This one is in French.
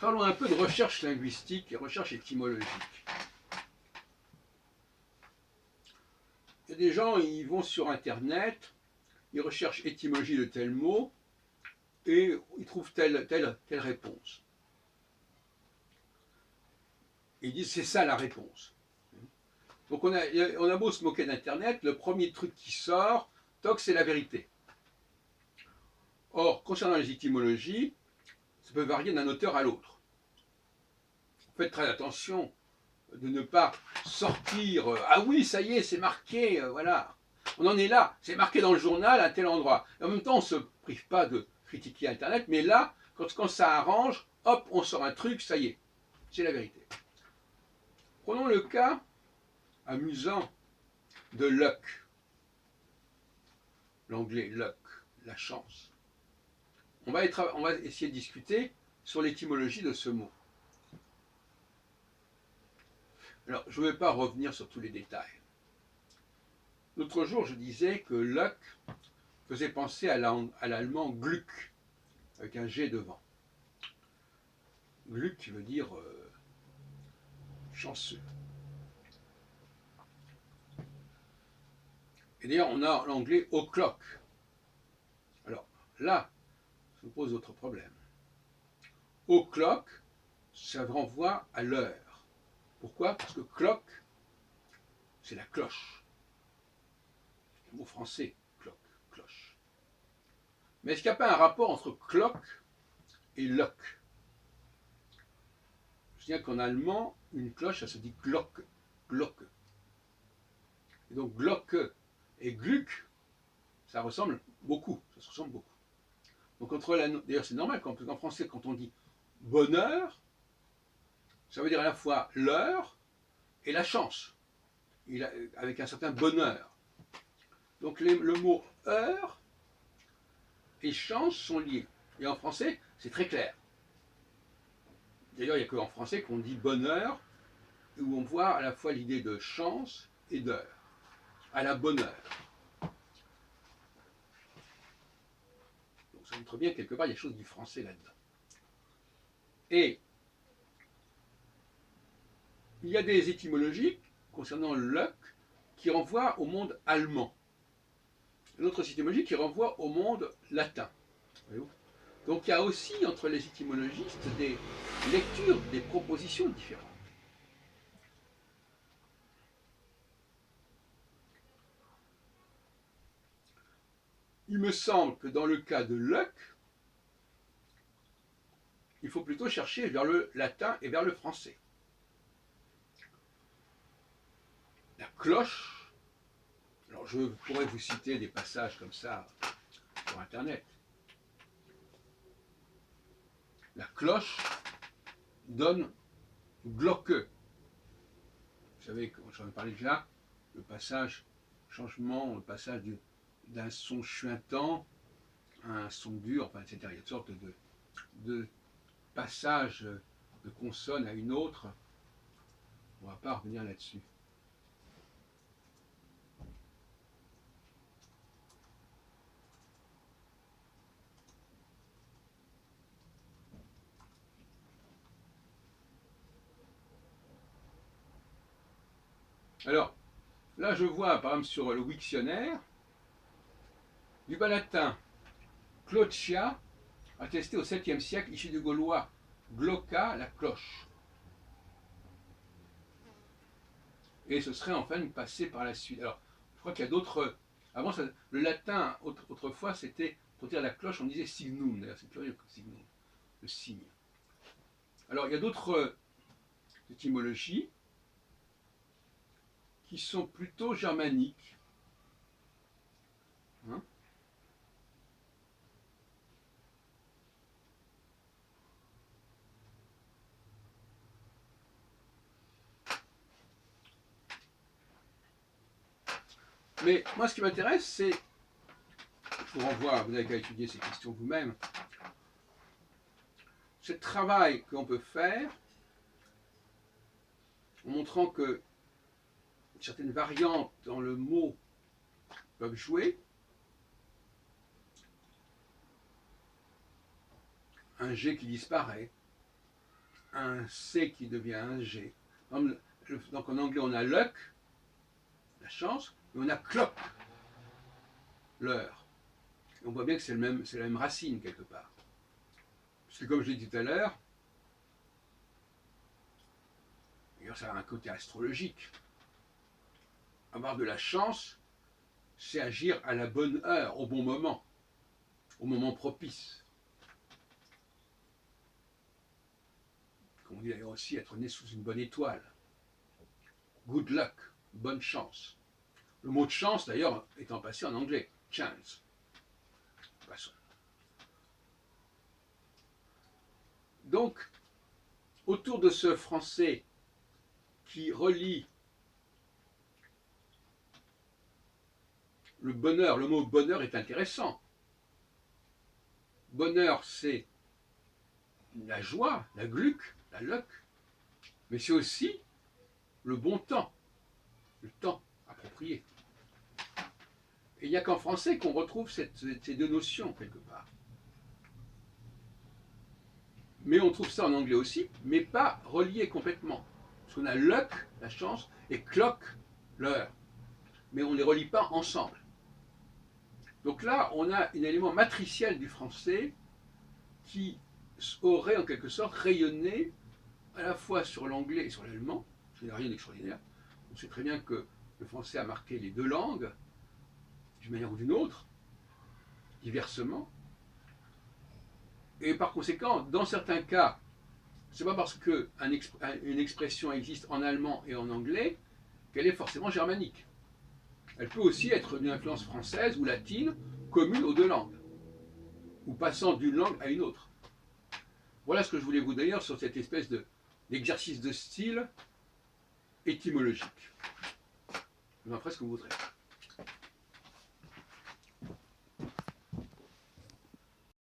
Parlons un peu de recherche linguistique et recherche étymologique. Il y a des gens, ils vont sur Internet, ils recherchent étymologie de tel mot et ils trouvent telle réponse. Et ils disent c'est ça la réponse. Donc on a beau se moquer d'Internet, le premier truc qui sort, toc, c'est la vérité. Or, concernant les étymologies, ça peut varier d'un auteur à l'autre. Faites très attention de ne pas sortir ah oui, ça y est, c'est marqué, voilà. On en est là, c'est marqué dans le journal à tel endroit. Et en même temps, on ne se prive pas de critiquer Internet, mais là, quand ça arrange, hop, on sort un truc, ça y est, c'est la vérité. Prenons le cas amusant de luck, l'anglais luck, la chance. On va essayer de discuter sur l'étymologie de ce mot. Alors, je ne vais pas revenir sur tous les détails. L'autre jour, je disais que luck faisait penser à l'allemand Glück, avec un G devant. Glück qui veut dire chanceux. Et d'ailleurs, on a l'anglais o'clock. Alors là, ça nous pose d'autres problèmes. O'clock, ça renvoie à l'heure. Pourquoi? Parce que clock, c'est la cloche. C'est un mot français, clock, cloche. Mais est-ce qu'il n'y a pas un rapport entre clock et lock? Je dis qu'en allemand, une cloche, ça se dit glock, glocke. Et donc glocke et Glück, ça ressemble beaucoup, ça se ressemble beaucoup. Donc d'ailleurs c'est normal, qu'en français, quand on dit bonheur, ça veut dire à la fois l'heure et la chance, avec un certain bonheur. Donc le mot heure et chance sont liés. Et en français, c'est très clair. D'ailleurs, il n'y a qu'en français qu'on dit bonheur, où on voit à la fois l'idée de chance et d'heure, à la bonne heure. Donc ça montre bien que quelque part, il y a quelque chose du français là-dedans. Et il y a des étymologies concernant luck qui renvoient au monde allemand. L'autre étymologie qui renvoie au monde latin. Donc il y a aussi entre les étymologistes des lectures, des propositions différentes. Il me semble que dans le cas de luck, il faut plutôt chercher vers le latin et vers le français. La cloche, alors je pourrais vous citer des passages comme ça sur Internet. La cloche donne Glocke. Vous savez, j'en ai parlé déjà, le passage, changement, le passage d'un son chuintant à un son dur, enfin, etc. Il y a toutes sortes de passages de consonnes à une autre. On ne va pas revenir là-dessus. Alors, là, je vois, par exemple, sur le Wiktionnaire, du bas latin, clochia, attesté au 7e siècle, issu du gaulois glocca, la cloche. Et ce serait enfin passé par la suite. Alors, je crois qu'il y a d'autres. Avant, le latin, autrefois, c'était, pour dire la cloche, on disait signum. D'ailleurs, c'est curieux que signum, le signe. Alors, il y a d'autres étymologies qui sont plutôt germaniques. Hein. Mais moi, ce qui m'intéresse, c'est, je vous renvoie, vous n'avez qu'à étudier ces questions vous-même, c'est le travail qu'on peut faire en montrant que certaines variantes dans le mot peuvent jouer. Un G qui disparaît, un C qui devient un G. Donc en anglais, on a luck, la chance, et on a clock, l'heure. On voit bien que c'est la même racine quelque part. Parce que comme je l'ai dit tout à l'heure, ça a un côté astrologique. Avoir de la chance, c'est agir à la bonne heure, au moment propice. Comme on dit d'ailleurs aussi, être né sous une bonne étoile. Good luck, bonne chance. Le mot de chance, d'ailleurs, étant passé en anglais, chance. Passons. Donc, autour de ce français qui relie le bonheur, le mot bonheur est intéressant. Bonheur, c'est la joie, la gluck, la luck, mais c'est aussi le bon temps, le temps approprié. Et il n'y a qu'en français qu'on retrouve ces deux notions quelque part. Mais on trouve ça en anglais aussi, mais pas relié complètement. Parce qu'on a luck, la chance, et clock, l'heure. Mais on ne les relie pas ensemble. Donc là, on a un élément matriciel du français qui aurait en quelque sorte rayonné à la fois sur l'anglais et sur l'allemand. Ce n'est rien d'extraordinaire. On sait très bien que le français a marqué les deux langues, d'une manière ou d'une autre, diversement. Et par conséquent, dans certains cas, ce n'est pas parce qu'une expression existe en allemand et en anglais qu'elle est forcément germanique. Elle peut aussi être d'une influence française ou latine commune aux deux langues, ou passant d'une langue à une autre. Voilà ce que je voulais vous dire sur cette espèce d'exercice de style étymologique. Vous en ferez ce que vous voudrez.